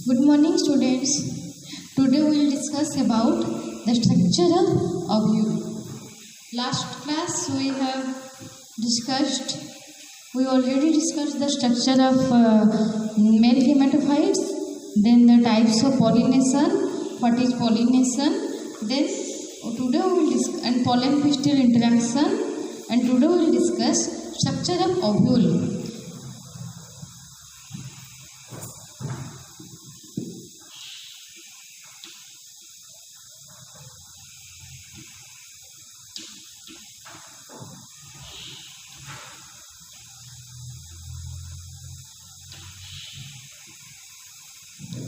Good morning, students. Today we will discuss about the structure of ovule. Last class we already discussed the structure of male gametophytes, then the types of pollination, what is pollination, then today we will discuss and pollen pistil interaction, and today we will discuss structure of ovule.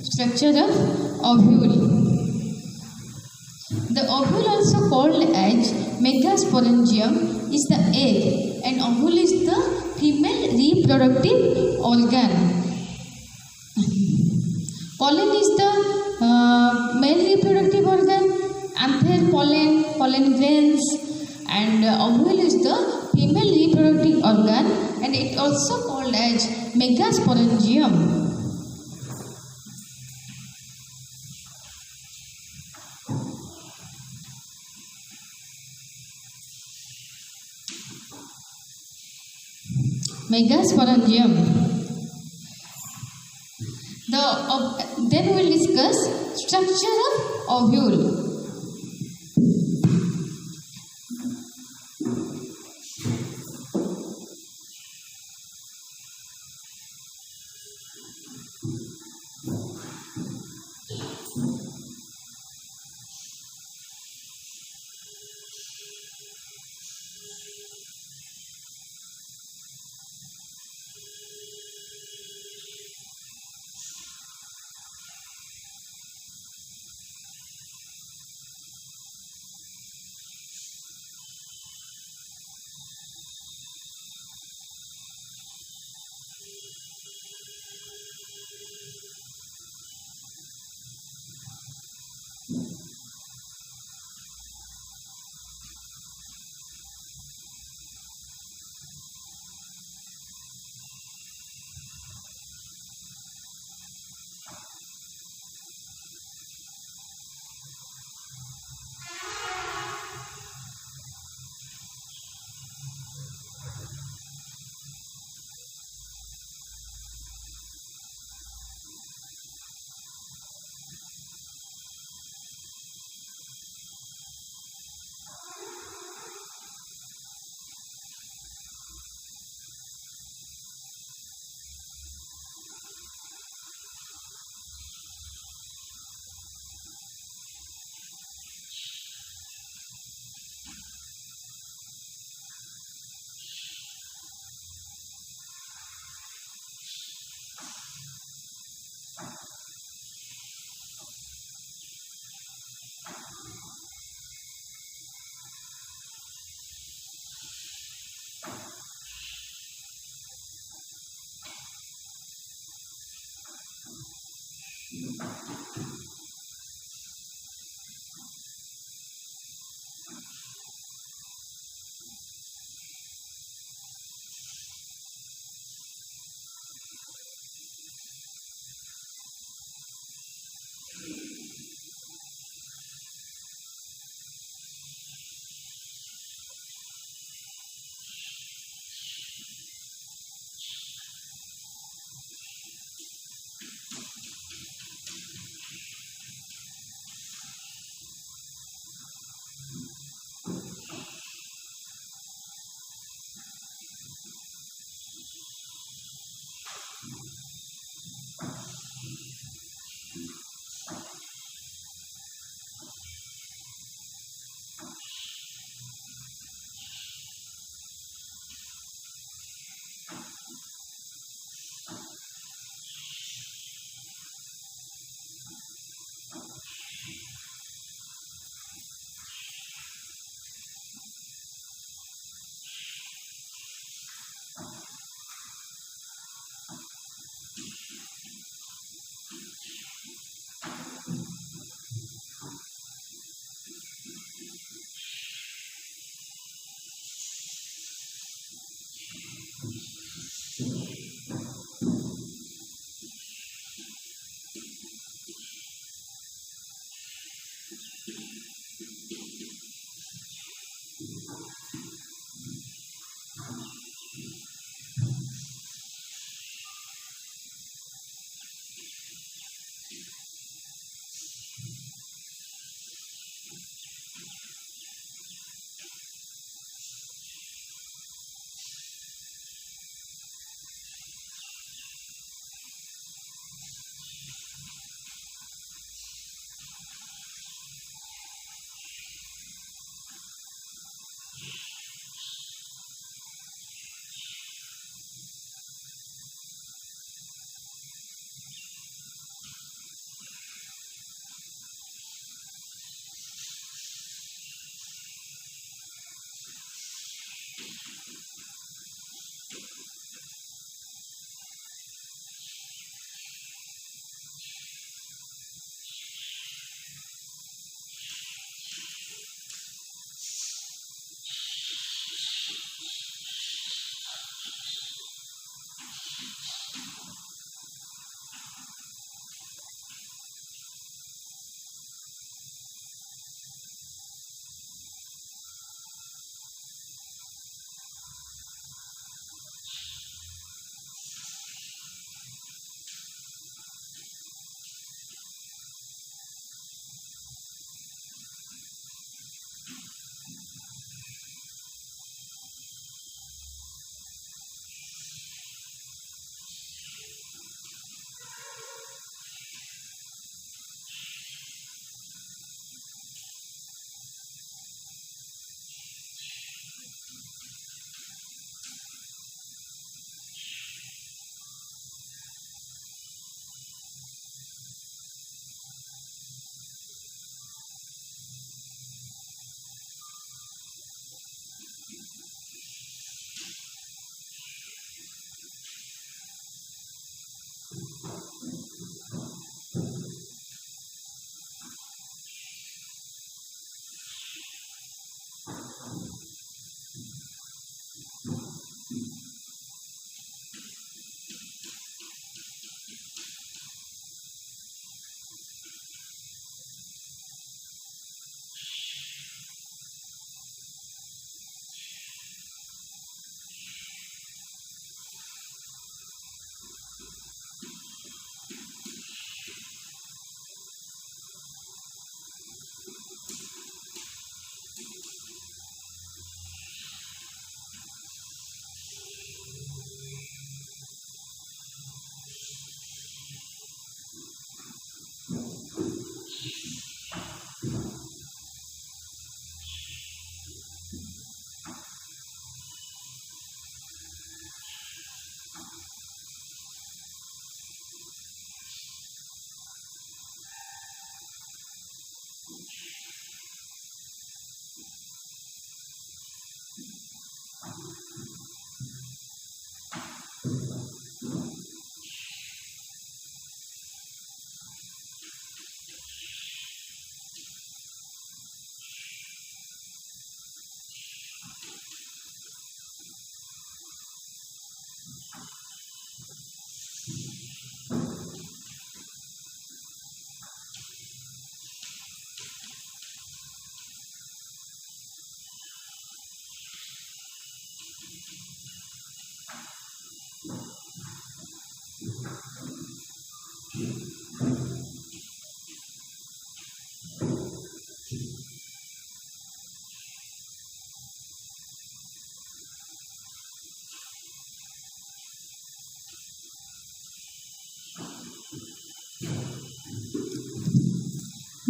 Structure of ovule. The ovule, also called as megasporangium, is the egg, and ovule is the female reproductive organ. Pollen is the male reproductive organ, anther pollen, pollen grains, and ovule is the female reproductive organ, and it also called as megasporangium. Megasporangium. Then we will discuss structure of ovule.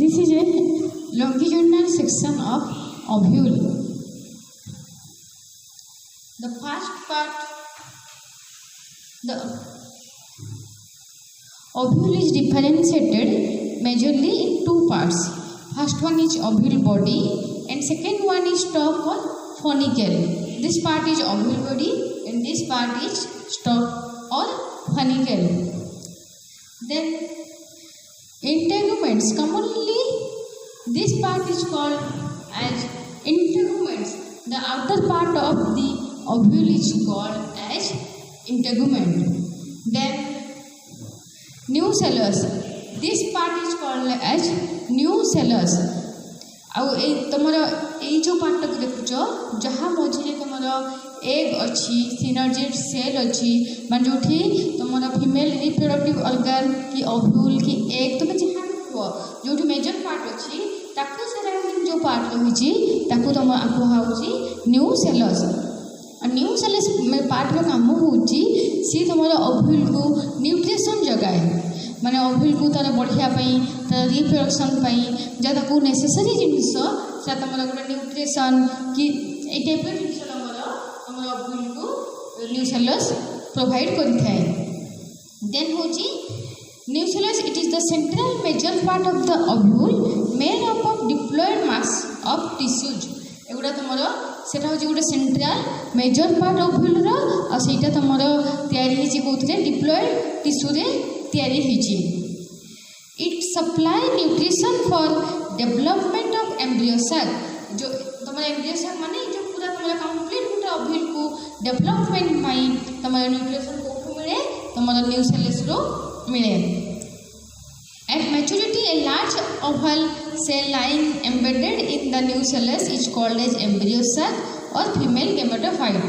This is a longitudinal section of ovule. The first part, the ovule is differentiated majorly in two parts. First one is ovule body and second one is stalk or funicle. This part is ovule body and this part is stalk or funicle. Then integuments, commonly this part is called as integuments. The outer part of the ovule is called as integument. Then nucellus, this part is called as nucellus. आउ ए तुमर ए जो part को देखुच जहाँ मझे तुमर egg अच्छी synergid cell अच्छी मान जो तुम फीमेल रिप्रोडक्टिव ऑर्गन कि ओव्यूल कि एग तुम जहाँ देखो जो मेजर पार्ट अच्छी ताकू सराउंडिंग जो पार्ट रही ताकू तुम कहुची न्यूसेलस। न्यूसेलस पार्ट काम हूँ सी तुम ओव्यूल को न्यूट्रिशन जगाए माने ओव्यूल को तार बढ़ियापी तार रिप्रोडक्शन जहाँ ताकू नेसेसरी जिनस से तुम गोटे न्यूट्रिशन कि टाइप जिन तुम ओव्यूल को न्यूसेलस प्रोवाइड करें। देन हूँ nucellus, it is the central major part of the ovule made up of diploid mass of tissues. एगुड़ा तुम से गोटे सेंट्रल मेजर पार्ट ओव्यूल आईटा तुम या डिप्लॉयड टिश्यू या it supply nutrition for development of embryo sac जो तुम एम्ब्रियो सैक माने जो पूरा तुम कंप्लीट गोटे ओव्यूल को डेवलपमेंट तुम न्यूट्रिशन कौटू मिले तुम न्यूसेलस रो मिले। At maturity, a large oval cell line embedded in the nucellus is called as embryo sac or female gametophyte.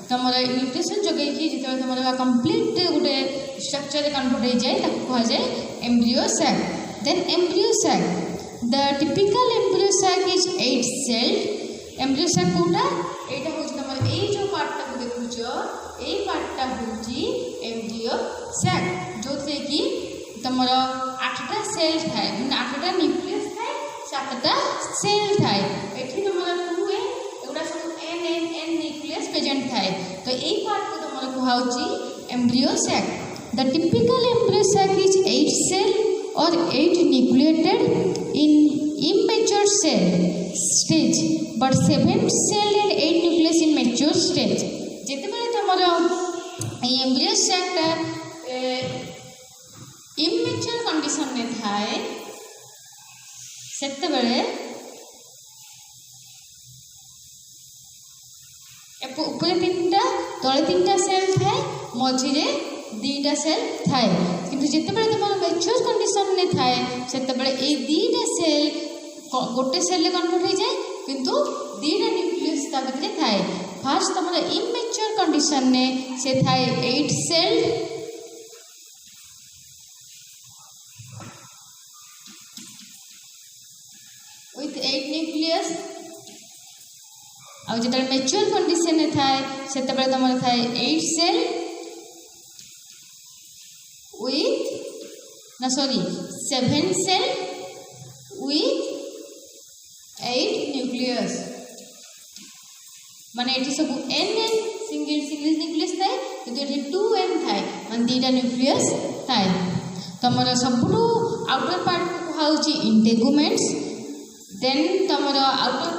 तमरा न्यूट्रिशन जगह की जितने तमरा कंप्लीट गोटे स्ट्रक्चर कन्वर्ट हो जाए ताको कहा जाए embryo sac. Then embryo sac, the typical embryo sac is 8 celled. Embryo sac कोटा एटा होची तमरा ए जो पार्टटा को देखुचो ए पार्टटा होची एम्ब्रियो सैक जोथे की तमरा 8टा सेल थाए 8टा न्यूक्लियस थाए 7टा सेल थाए एठी तमरा 2 एगुडा सब एन न्यूक्लियस प्रेजेंट थाए तो एई पार्ट को तमरा कहा होची embryo sac. The typical embryo sac is 8 cell और 8 nucleated in immature cell stage but 7 cell and 8 nucleus in mature stage। जेते बेले तमरा एई एम्ब्रियो सैकटा इमेच्योर कंडीशन में थाए सेते बेले ऊपर 3टा तले 3टा सेल थाए मझिरे 2टा सेल थाए किंतु जेते बेले तुम मैच्योर कंडीशन में थाए सेते बेले ए 2टा सेल गोटे सेल कन्वर्ट हो जाए किंतु 2टा न्यूक्लियस ता भीतर थाए। फर्स्ट तुम इमेच्योर कंडीशन में से थाए 8 सेल with 8 nucleus और जो मैच्योर कंडीशन में थाए से तुम थाए 8 cell with 7 cell with 8 nucleus माने एठी सब n सिंगल न्यूक्लियस थाए तो एठी 2n थाए माने 2टा न्यूक्लियस थाए। तमरा सबुठु आउटर पार्ट को कहा होची इंटेगुमेंट्स। देन तमरा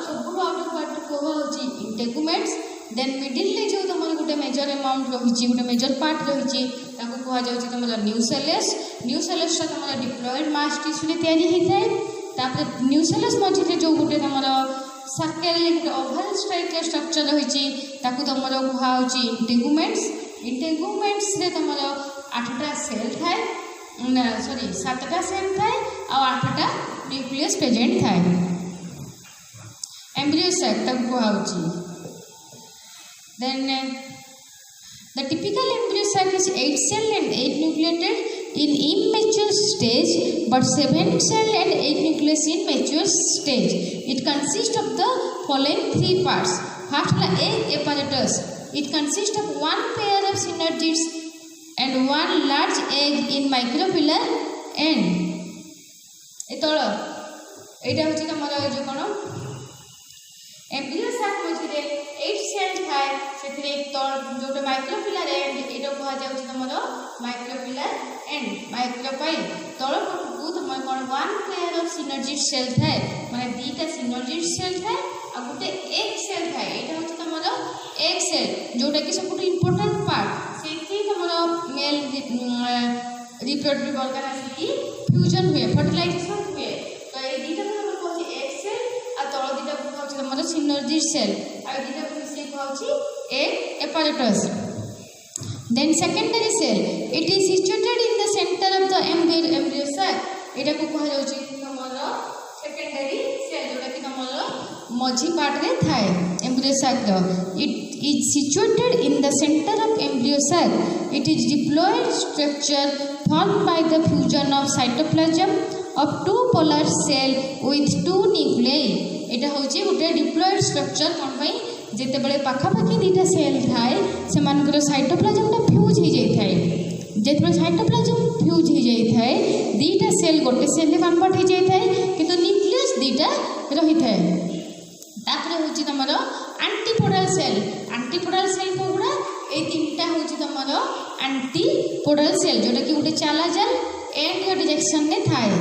सबुठु आउटर पार्ट को कहा होची इंटेगुमेंट्स। देन मिडिल ले जो तमरा गोटे मेजर अमाउंट रहिची गोटे मेजर पार्ट रहिची ताको कहा जाउची तमरा न्यूसेलस। न्यूसेलस ता तमरा डिप्लॉयड मास टिश्यू रे तयारी हेइ थाए तापर न्यूसेलस मझिरे जो गोटे तमरा सर्कल गोटे ओवल टाइप स्ट्रक्चर रही तुम कहुच्छी इंटेगुमेंट्स। इंटेगुमेंट्स रे तुम 8टा सेल थाए 7टा सेल थाए और 8टा न्यूक्लियस प्रेजेंट थाए। एम्ब्रियो सैक तक कहुच्छी। Then the typical embryo sac is 8 cell and 8 nucleated in immature stage but 7 cell and 8 nucleus in mature stage। It consists of the following 3 parts। First la egg apparatus, it consists of 1 pair of synergids and 1 large egg in micropillar end। एतळ एटा होची तमरा जो कोन embryo sac मझिरे 8 cell थाए सेथिरे जोटा micropylar and एटा कहा जाउची तमरा micropylar and micropyle तळ को तुम कोन 1 pair of synergid cell थाए माने 2टा सिनर्जिड सेल थाए आ गुटे एग सेल थाए एटा होची तमरा एग सेल जोटा कि सबटु इंपोर्टेंट पार्ट सेथि तमरा मेल रिप्रोडक्टिव ऑर्गन आसी फ्यूजन हुए फर्टिलाइजेशन हुए तो ए 2टा को कहछि एग सेल आ तळ 2टा को कहछि तमरा सिनर्जिड सेल आ 2टा को से कहछि egg apparatus। Then secondary cell, it is situated in the center of the embryo sac। एटा को कहा जाउची तमरा सेकेंडरी सेल जोटा कि तमरा मझी पार्ट रे थाए embryo sac row. It is situated in the center of embryo sac। It is diploid structure formed by the fusion of cytoplasm of 2 polar cell with 2 nuclei। एटा होची गोटे diploid structure कोन पई जेते बेले पाखापाखी 2टा cell थाए से मानकर साइटोप्लाज्म फ्यूज हो जाए थाए जेते साइटोप्लाज्म फ्यूज हो जाए थाए 2टा सेल गोटे सेल कन्वर्ट हो जाए थाए किंतु न्यूक्लियस 2टा रही थाए। तापर होची तमरो एंटीपोडल सेल कोगुडा ए 3टा होची तमरो एंटीपोडल सेल जोटा कि गोटे चालाजल एंड रिजेक्शन में थाए।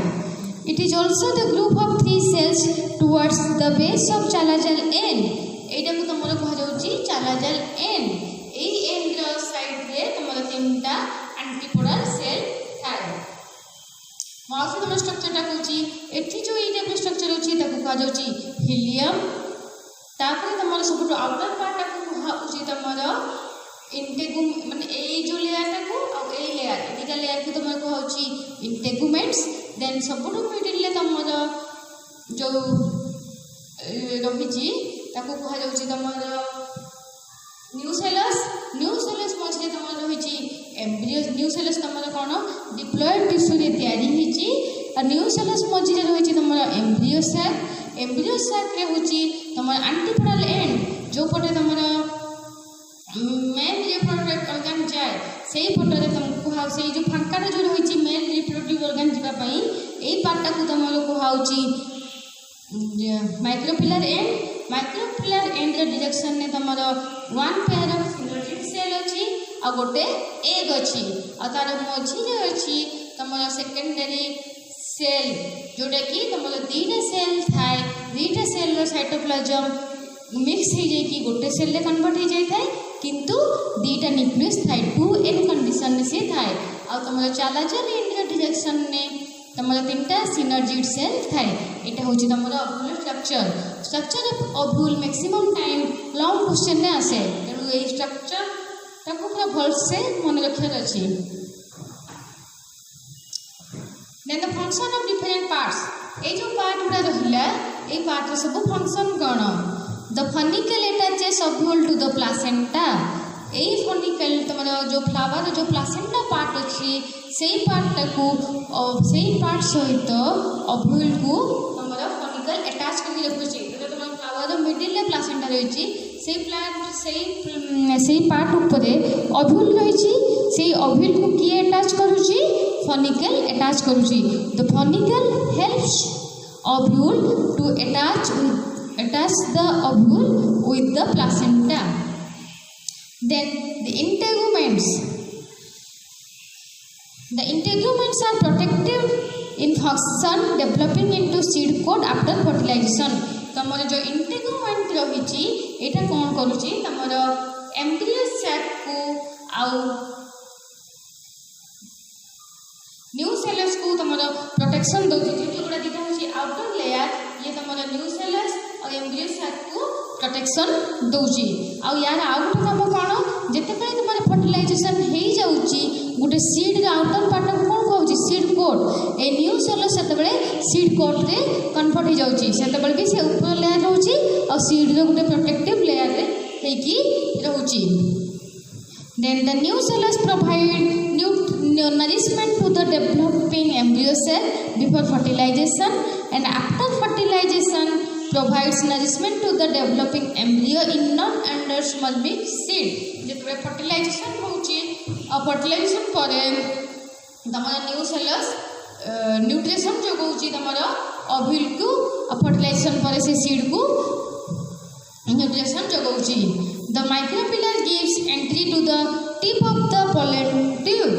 It is also the group of 3 cells towards the base of chalazal end chalazal end ए एंड रो साइड रे तमर तीनटा एंटीपोडल सेल थाए माउस तमर स्ट्रक्चर टा कहूची एठी जो ई टाइप स्ट्रक्चर होची ताको कहा जाउची हीलियम तापर तमर सबटो आउटर पार्ट टा को कहूची तमर इंटेगुम माने ए जो लेयर टा को आ ए लेयर एटा लेयर को तमर कहूची इंटेगुमेंट्स देन सबटो मिडिल ले तमर जो रही ताको कहा जाउची तमर न्यूसेलस मझे तमर रही एम्ब्रियो न्यूसेलस तमर कौन डिप्लॉयड टिश्यू रे तैयारी हिची और न्यूसेलस मझे रही तमर एम्ब्रियो सैक रे होची तमर एंटीपोडल एंड जो पटे तमर मेल रिप्रोडक्टिव ऑर्गन जाए सेही पटरे तुमको कहा से जो फांका जो रही मेल रिप्रोडक्टिव ऑर्गन जीवा पई एई पार्ट को तमर कहाउची माइक्रोपिलर एंड रे डायरेक्शन ने तमर one pair of synergic cell अछि आ गोटे एग अछि आ तार मझी जे अछि तमर सेकेंडरी सेल जोटा कि तमर दीटा सेल थाए दीटा सेल रो साइटोप्लाज्म मिक्स हो जाए कि गोटे सेल रे कन्वर्ट हो जाए थाए किंतु दीटा न्यूक्लियस थाए 2n कंडीशन से थाए आ तमर चालाजल एंड रे डायरेक्शन ने तमर तीनटा सिनर्जिड सेल थाए एटा होची तमर ovule structure of ovule maximum time long question ने आसे तेणु ए स्ट्रक्चर ताको पूरा भल से मन रखियार अछि then the function of different parts ए जो पार्ट गुडा रहिला ए पार्ट रे सब फंक्शन कोन the funicle attaches ovule to the placenta ए फनिकल तमर जो फ्लावर जो प्लासेंटा पार्ट अछि सेही पार्ट को सेही पार्ट सहित ओव्यूल को तमर फनिकल अटैच करके रखु छी तो तमर फ्लावर मिडिल ले प्लासेंटा रहिछि सेही प्लांट सेही पार्ट ऊपरे ओव्यूल रहिछि सेही ओव्यूल को की अटैच करूछि फनिकल अटैच करूछि the funicle helps ovule to attach the ovule with the placenta. Then the integuments are protective in function, developing into seed coat after fertilization. तमर जो इंटेगुमेंट रही एटा कौन करुची तमर एम्ब्रियो सैक को आउ न्यूसेलस को तमर प्रोटेक्शन दउची जे गुडा दिटा होची आउटर लेयर ये तमर न्यूसेलस और एम्ब्रियो सैक को प्रोटेक्शन दउची आ यार आउट काम कोन जते पय तमर फर्टिलाइजेशन हेई जाउची गुटे सीड रे आउटर पार्ट को कोन कहउची सीड कोट ए न्यूसेलस सेते बेले सीड कोट रे कन्वर्ट हो जाउची सेते बेले भी से ऊपर लेयर रहउची और सीड रे गुटे प्रोटेक्टिव लेयर रे हेकी रहउची then the new cells provide nourishment to the developing embryo cell before fertilization and after fertilization provides nourishment to the developing embryo in non-endospermic seed जेतबे fertilization होची और fertilization परे तमरा new cells nutrition जो होची तमरा ovule को fertilization परे से seed को nutrition जो होची the micropillar gives entry to the tip of the pollen tube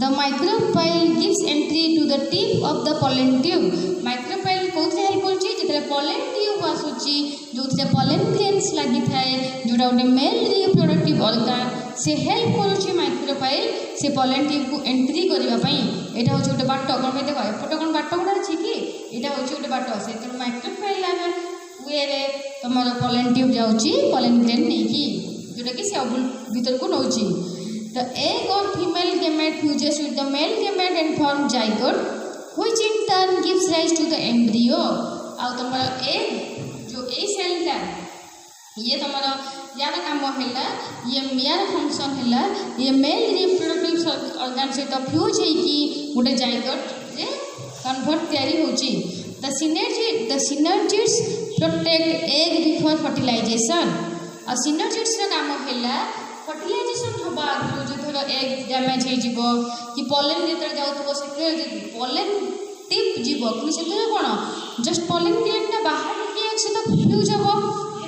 the micropile gives entry to the tip of the pollen tube micropile कोथरे हेल्प करछि जेतरे pollen tube आसुछि जोथरे pollen grains लागि थाए जोडा ओटे मेल रिप्रोडक्टिव ऑर्गन से help करूछि micropile से pollen tube को एंट्री करबा पई एटा होछि ओटे बाटो कोन पे देखो एपटो कोन बाटो गुडा अछि कि एटा होछि ओटे बाटो से त micropile आगे वे तुम pollen tube जाऊँगी pollen grain नहीं कि जोटा कि से ओव्यूल भीतर को नौची the egg or female gamete fuses with the male gamete and form zygote which in turn gives rise to the embryo और तुम्हारा egg जो ए सेल ला ये तुम्हारा यार काम हैला ये यार फंक्शन हैला ये मेल रिप्रोडक्टिव ऑर्गन से तो फ्यूज है कि गोटे zygote रे कन्वर्ट तैयारी होची the synergids protect egg before fertilization और synergids रा काम हैला फर्टिलाइजेशन हबा जो थोड़ा एग डैमेज हे जीवो कि pollen जेतर जाउतबो सेते pollen टिप जीवो कि सेते कोन जस्ट pollen grain ना बाहर के एक से तो फ्यूज हबो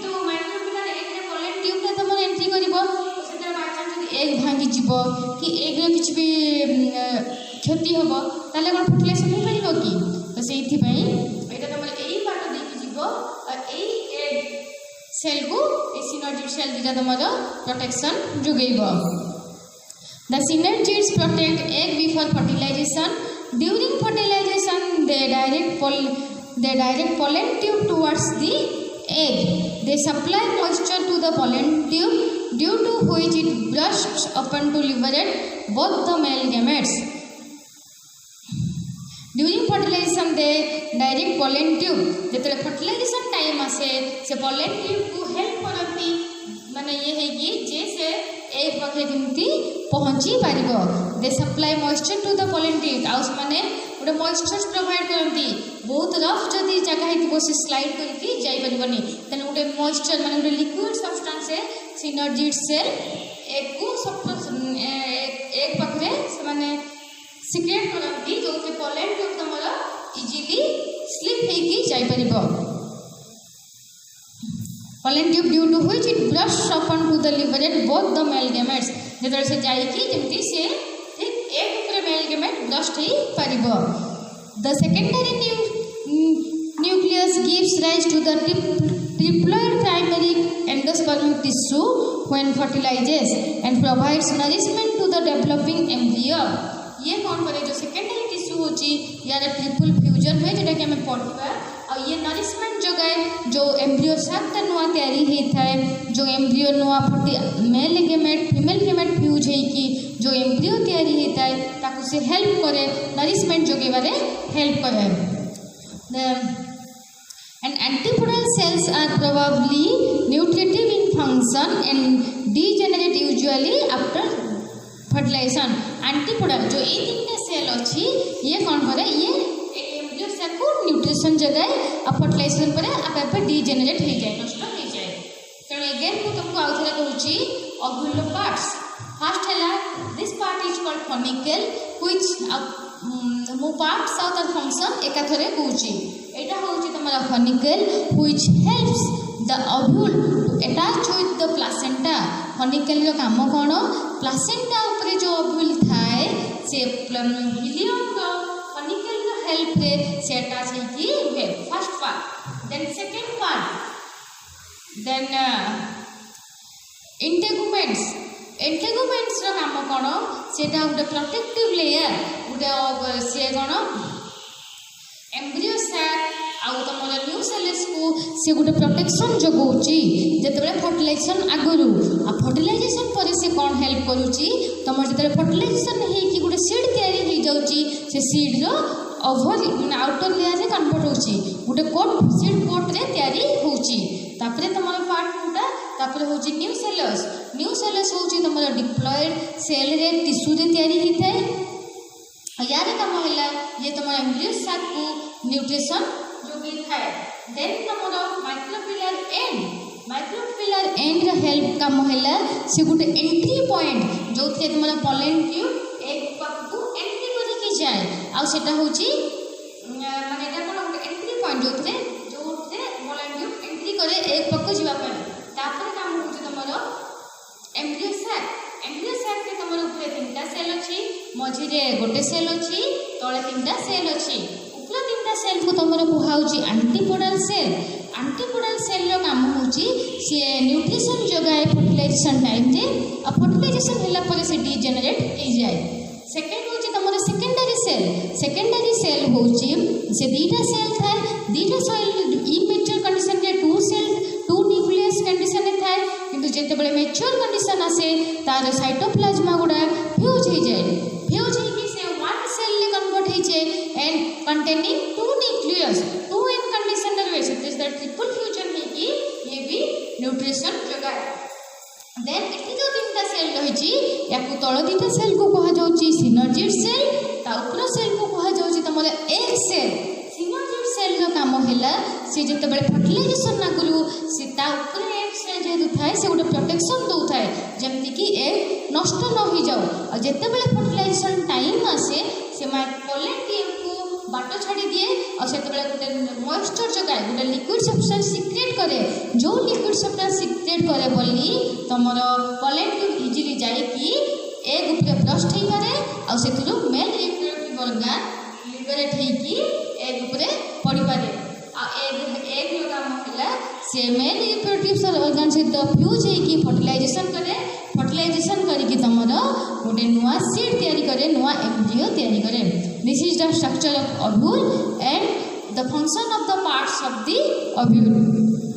तो माइक्रोपिलर एग रे pollen ट्यूब रे तमर एंट्री करिवो तो सेते बाय चांस यदि एग भांगी जीवो कि एग रे किछ भी क्षति हबो ताले कोन फर्टिलाइजेशन हो परिबो कि तो सेथि पई एटा तमर एई पार्ट देकी जीवो और एई एग सेल को ए सिनर्जिड सेल दिटा तमरो प्रोटेक्शन जुगेइबो। The synergids protect egg before fertilization. During fertilization, they direct pollen tube towards the egg. They supply moisture to the pollen tube, due to which it bursts open to liberate both the male gametes. During fertilization, they direct pollen tube. जेतले fertilization time आसे से pollen tube को help करती माने ये है कि जैसे एक पाखे केमती पहुंची पारिबो। They supply moisture to the pollen tube आउस माने गोटे मॉइस्चर प्रोवाइड करती। बहुत रफ जदी जगह हेतिबो से स्लाइड करके जाई परिबनी तने गोटे मॉइस्चर माने गोटे लिक्विड सब्सटेंस है सिनर्जिड सेल एक को सब एक पाखे से माने सिक्रेट करती जो के pollen tube तमरा इजीली स्लिप हेकी जाई परिबो। Pollen tube due to which it bursts open to the liberate both the male gametes. जेतरे से जाई कि जेमती से ठीक एक ऊपर मेल गेमेट burst ही परिबो। The secondary nucleus gives rise to the triploid primary endospermic tissue when fertilizes and provides nourishment to the developing embryo. ये कौन करे जो सेकेंडरी टिश्यू होची यार ट्रिपल फ्यूजन है जेटा कि हमें पढ़िबा और ये नरिशमेंट जगाए जो एम्ब्रियो सात नुआ तैयारी हे थाए जो एम्ब्रियो नुआ फटी male gamete female gamete fuse है कि जो एम्ब्रियो तैयारी हे थाए ताकू से हेल्प करे नरिशमेंट जगेबारे हेल्प करे। And antipodal cells are probably nutritive in function and degenerate usually after fertilization. Antipodal जो ये तीन सेल अच्छी ये कौन करे ये एम्ब्रियो सेल को न्यूट्रिशन जगाए और फर्टिलाइजेशन पर आप आप डीजेनरेट हो जाए नष्ट हो जाए। तेणु अगेन को तुमको आउ थरे कहूची ओव्यूल पार्ट्स फर्स्ट हैला this part is called funicle which मो पार्ट्स आउ तार फंक्शन एका थरे कहूची एटा होची तमरा funicle which helps the ovule to attach with the placenta. Funicle रो काम कोन प्लासेंटा ऊपर जो ओव्यूल थाए से हिलियम रो फॉनिकल रो हेल्प रे से अटैच है कि रुहे first part. Then second part then integuments रो काम कोन सेटा उडे प्रोटेक्टिव लेयर उडे से कोन एम्ब्रियो सैक आउ तुम न्यू सेल्स को से गोटे प्रोटेक्शन जगौची जेतबे फर्टिलाइजेशन आगुरु आ फर्टिलाइजेशन पर से कौन हेल्प करूची तुम जेतबे फर्टिलाइजेशन हे कि गोटे सीड तैयारी हो जाउची से सीड रो ओवर माने आउटर लेयर रे कन्वर्ट होची गोटे कोट सीड कोट रे तैयारी होची तापरे तुमर पार्ट कोटा तापरे होची न्यू सेल्स होची तुमर डिप्लॉयड सेल रे टिश्यू रे तैयारी ही थाए। यार काम हैला ये तुम एम्ब्रियो साक को न्यूट्रिशन जोगी थाए। देन तुमरो माइक्रोपिलर एंड रे हेल्प काम हैला से गोटे एंट्री पॉइंट जो थे तुमरा pollen tube एक पाक को एंट्री करी की जाए आ सेटा होची माने एटा कोन गोटे एंट्री पॉइंट जो थे pollen tube एंट्री करे एक पाक को जीवा पर तापर काम होची तुमरो एम्ब्रियो साक रे तुमरो ऊपर तीनटा सेल अछि मझी रे गोटे सेल अछि तळे तीनटा सेल अछि ऊपर तीनटा सेल को तुमरो कुहाउची एंटीपोडल सेल रो काम होची से न्यूट्रिशन जगाए फर्टिलाइजेशन टाइम रे आ फर्टिलाइजेशन होला पर से डीजेनरेट हो जाए। सेकंड होची तुमरो सेकेंडरी सेल होची से दीटा सेल थाए दीटा सेल इमेच्योर कंडीशन रे टू न्यूक्लियस कंडीशन रे थाए किंतु जेते बळे मैच्योर कंडीशन आसे तार साइटोप्लाज्मा गुडा फ्यूज हो जाए फ्यूज ही से वन सेल ले कन्वर्ट हो जाए and containing two nucleus two in condition रे से दिस द ट्रिपल फ्यूजन है कि ये भी न्यूट्रिशन जगाए। देन एठी जो तीनटा सेल रहिची याकू तळ दीटा सेल को कहा जाउची सिनर्जिड सेल ता ऊपर सेल को कहा जाउची तमरे एक सेल सिनर्जिड सेल रो काम हैला से जते बळे फर्टिलाइजेशन ना करू से ता ऊपर एक सेल जे थाए से गोटे प्रोटेक्शन दउ थाए जेमति कि ए नष्ट न हो जाओ और जते बळे फर्टिलाइजेशन टाइम आसे से pollen tube को बाटो छाड़ी दिए और से बळे गोटे मॉइस्चर जगाए गोटे लिक्विड सब्सटेंस सिक्रेट करे जो लिक्विड सब्सटेंस सिक्रेट करे बोली तमर pollen tube इजीली जाई कि एग ऊपर ब्रस्ट ही पारे और सेथुरु मेल रिप्रोडक्टिव ऑर्गन लिबरेट ही कि एग ऊपर पड़ी पारे आ एग रो काम हैला से मेन रिप्रोडक्टिव ऑर्गन सहित फ्यूज होगी फर्टिलाइजेशन करे फर्टिलाइजेशन करके तुमर गोटे नुआ सीड तैयारी करे नुआ एम्ब्रियो तैयारी करे। This is the structure of ovule and the function of the parts of the ovule.